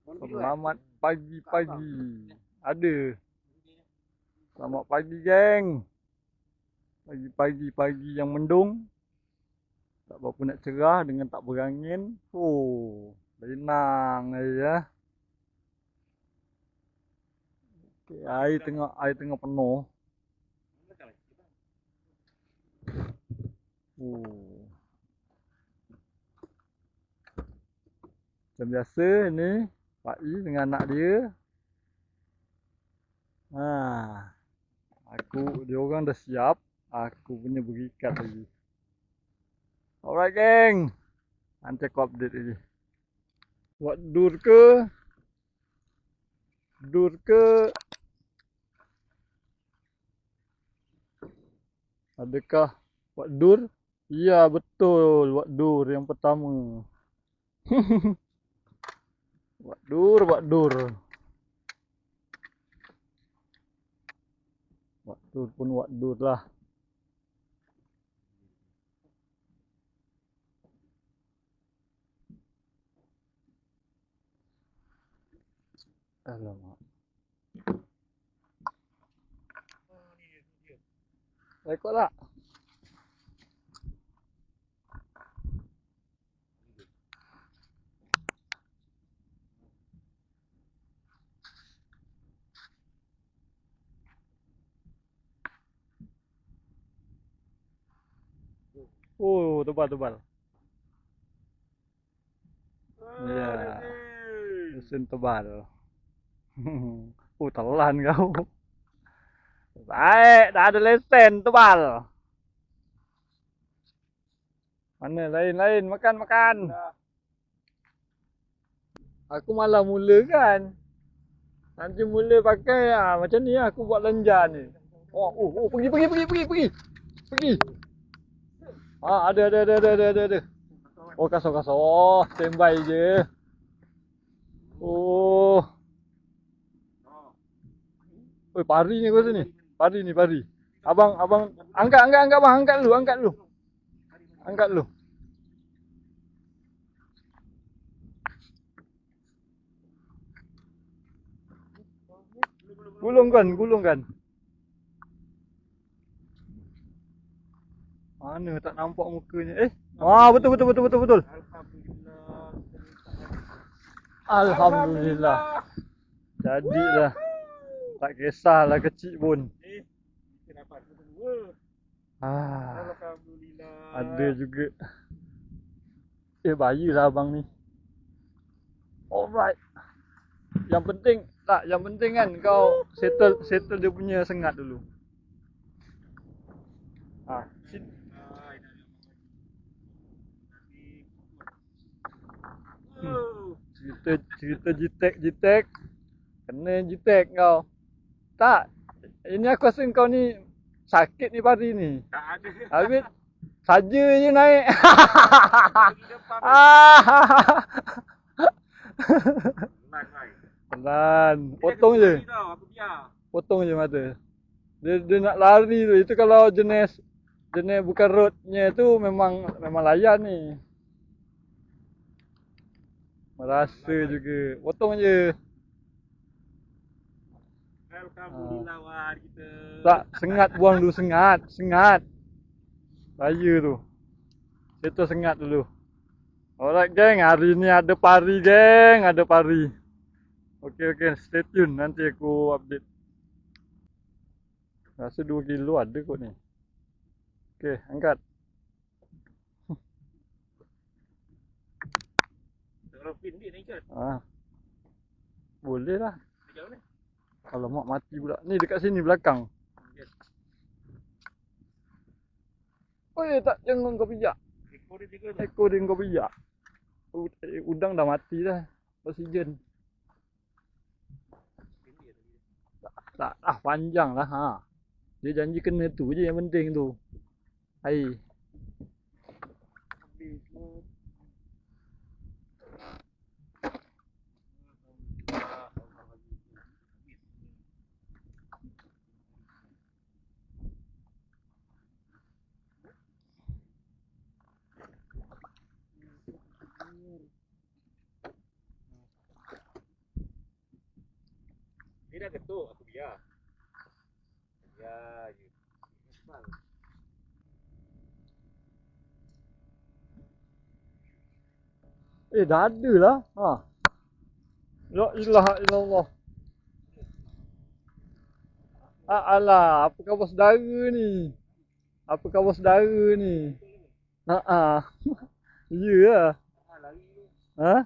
Selamat pagi-pagi. Ada. Selamat pagi, geng. Pagi-pagi yang mendung. Tak berapa nak cerah dengan tak berangin. Oh, lenang aja. Okay, air tengah penuh. Oh. Macam biasa ni, Pak I dengan anak dia. Dia orang dah siap. Aku punya berikat lagi. Alright, geng. Nanti aku update lagi. Buat dur ke? Dur ke? Adakah buat dur? Ya, betul. Buat dur yang pertama. Buat dur. Buat dur pun buat dur lah. Alamak. Rekod tak? Oh, tebal. Ya. Mesin tebal. Oh, telan kau. Baik, dah ada lesen tebal. Mana lain. Makan. Aku malah mula kan. Nanti mula pakai macam ni lah aku buat lenjan ni. Oh, pergi. Ada. Oh, kasar. Oh, standby je. Oh. Oi, pari ni kau sini. Pari. Abang angkat bang, angkat lu. Gulung kan. Mana tak nampak mukanya. Betul. Alhamdulillah. Jadilah. Tak kisahlah kecil pun. Alhamdulillah. Ada juga. Bayilah abang ni. Alright. Yang penting kan kau settle dia punya sengat dulu. Cerita jitek. Kena jitek kau. Tak. Ini aku rasa kau ni sakit ni pari ni. Tak ada. Habis saja je naik. Pelan. Potong je mata. Dia nak lari tu. Itu kalau jenis bukan roadnya tu memang layan ni. Merasa juga. Potong je. Alhamdulillah war kita. Tak, sengat buang dulu sengat. Bahaya tu. Itu sengat dulu. Alright geng, hari ni ada pari geng, Okay, stay tune, nanti aku update. Rasa 2 kilo ada kot ni. Okay, angkat. Boleh lah. Kalau mak mati pula. Ni dekat sini belakang. Tak jangan kau pijak. Ekor dia kau pijak. Udang dah mati dah. Oksigen. Tak panjang lah. Dia janji kena tu je yang penting tu. Air. Dia dah ketuk, aku biar. Biar je. Dah ada lah. Ha. La ilaha illallah. Alah, apa khabar saudara ni? Apa khabar saudara ni? Ha. Ya lah. Ha?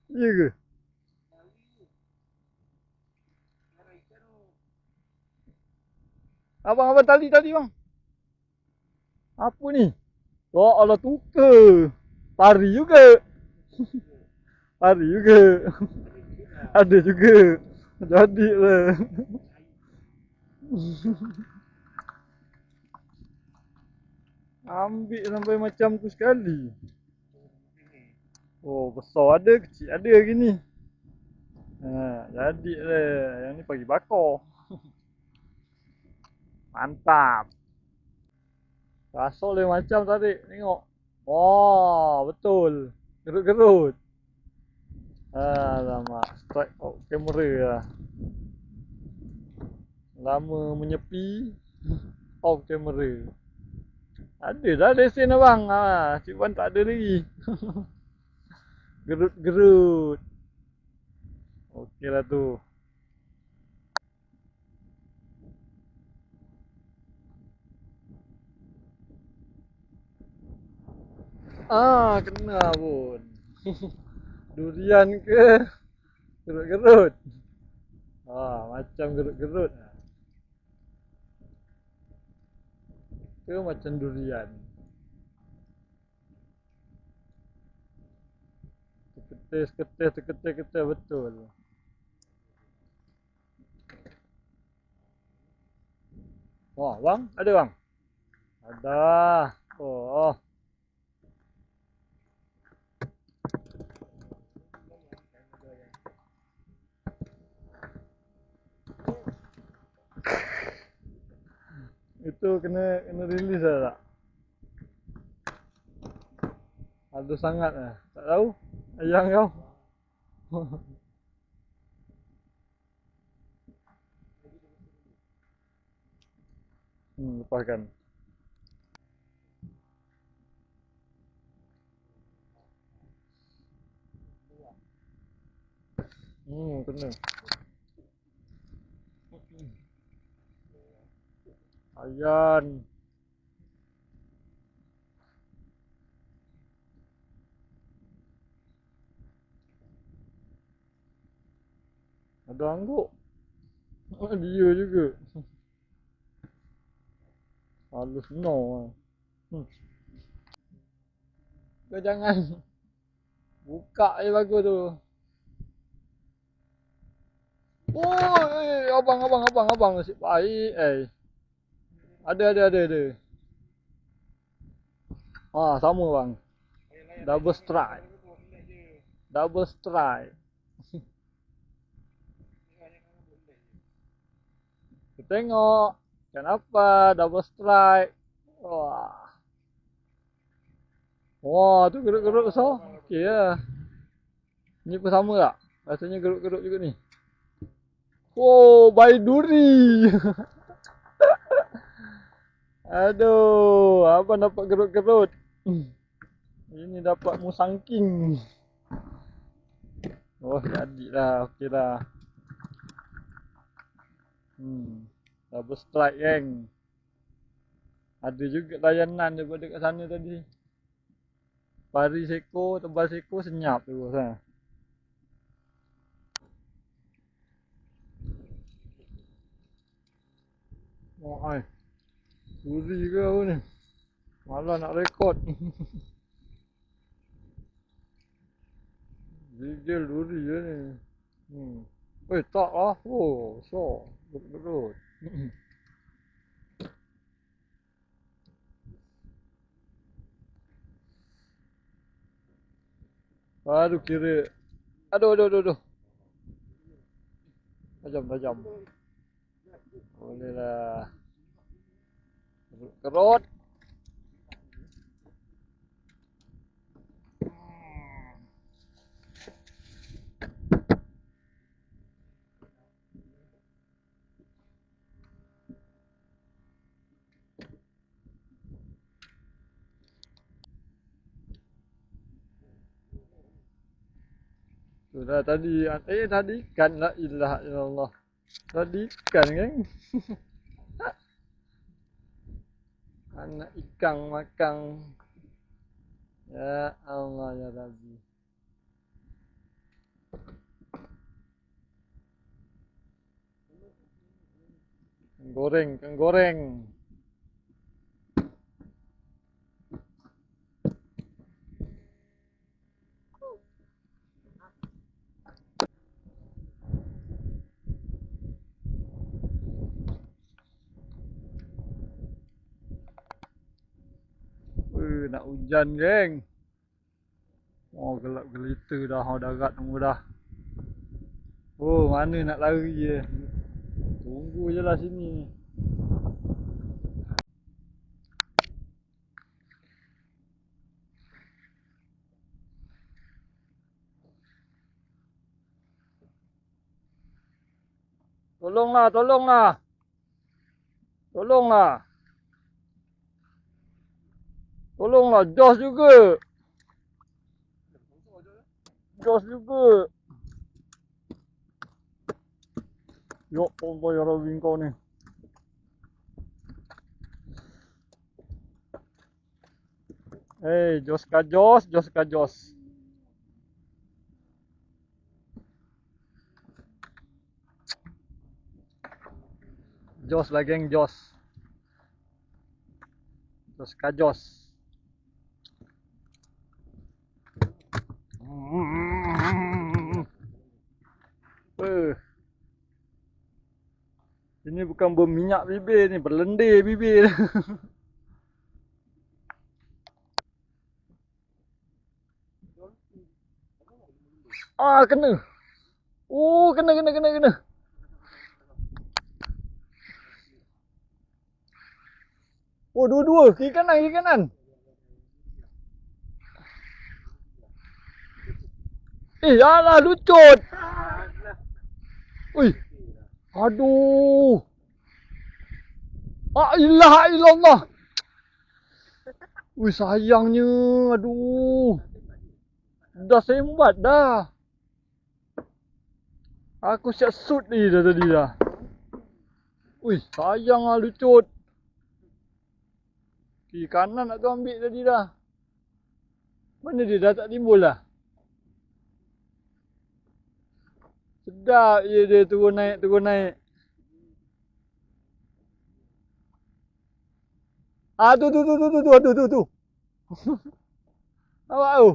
Ya ke? Abang tali bang. Apa ni? Oh Allah tukar. Pari juga. Pari juga. Ada juga. Jadi lah. Ambil sampai macam tu sekali. Oh besar ada, kecil ada gini. Jadi lah. Yang ni pagi bakar. Mantap. Rasa lain macam tadi. Tengok. Wah betul. Gerut-gerut. Alamak. Strike out kamera lah. Lama menyepi. Off kamera. Ada dah lesen abang. Cik Wan tak ada lagi. Gerut-gerut. Okey lah tu. Kena pun. Durian ke? Gerut-gerut. Macam gerut-gerut. Ke macam durian. Ketes betul. Wah, bang, ada bang? Ada. Oh. Itu kena release lah tak? Ada sangat lah. Tak tahu. Ayang kau. Lepaskan. Kena. Ayan. Ada angguk. Dia juga. Halus no. Kau jangan buka je bagus tu. Oh, abang nasib baik. Ada. Sama bang. Double strike. Kita tengok. Kenapa double strike? Wah, tu gerut-gerut besar. Okey lah. Ni pun sama tak? Rasanya gerut-gerut juga ni. Oh, bayi duri. Aduh, abang dapat gerut-gerut. Ini dapat musangking. Oh, jadilah. Okey dah. Double strike geng. Ada juga layanan daripada kat sana tadi. Pari seko, tebal seko senyap tu bos ha. Ai. Duri ke apa ni? Malah nak rekod. Gigil duri je ni. Tak lah. Oh, so. Gerut-gerut. Baru kira. Aduh. Tajam. Boleh lah. Gerut. Sudah tadi. Tadi ikan. La ilaha illallah. Tadi ikan kan. Anak ikan makan. Ya Allah ya Rabbi. Kang goreng. Nak hujan geng. Oh gelap gelita dah, darat semua dah. Oh mana nak lari je. Tunggu je lah sini ni. Tolonglah, tolonglah. Tolonglah. Tolonglah, Jos juga. Jos juga. Ya Allah ya Rabbi kau ni. Jos ka Jos, Jos ka Jos. Jos lah geng, Jos. Jos ka Jos. Ini bukan berminyak bibir ni, berlendir bibir. Kena. Oh, kena. Oh, dua-dua. Kiri kanan. Alah, lucut. Ui. Aduh. Ilaha illallah. Ui, sayangnya. Aduh. Dah sembat dah. Aku siap shoot ni dah tadi dah. Ui, sayang lah lucut. Kiri kanan nak tu ambil tadi dah. Mana dia dah tak timbul lah. Sedap je dia turun naik. Tu. Nampak tu?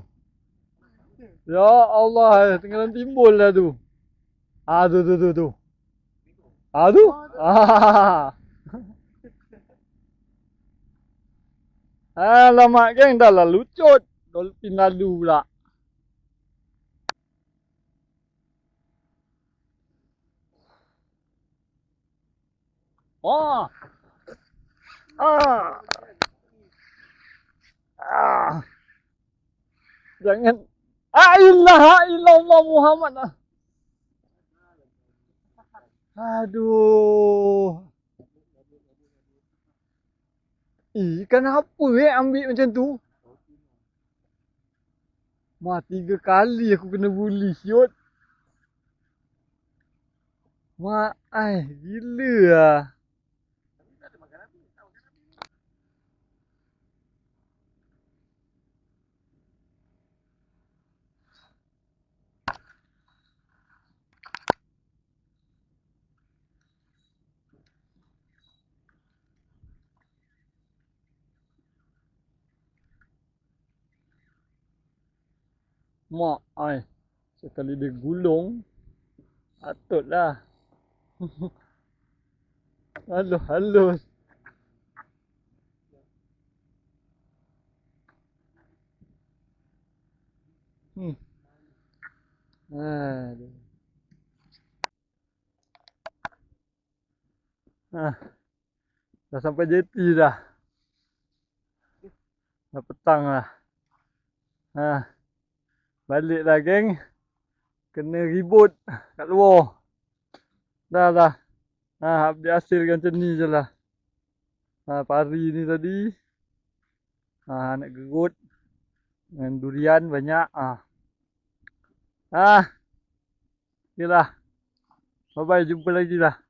Ya Allah, tenggelam timbul lah tu. Tu. Tu? Alamak geng, dah lah lucut. Dolphin lalu pula. Jangan. Ilaha illallah Muhammad. Aduh. Kenapa ambil macam tu? 3 kali aku kena bully siot. Gila lah. Sekali dia gulung, patutlah. Halus. Aduh. Dah sampai jeti dah. Dah petang lah. Balik lah geng. Kena ribut kat luar. Dah. Habis hasilkan macam ni je lah. Pari ni tadi. Nak gerut. Dengan durian banyak. Okey lah. Bye bye, jumpa lagi lah.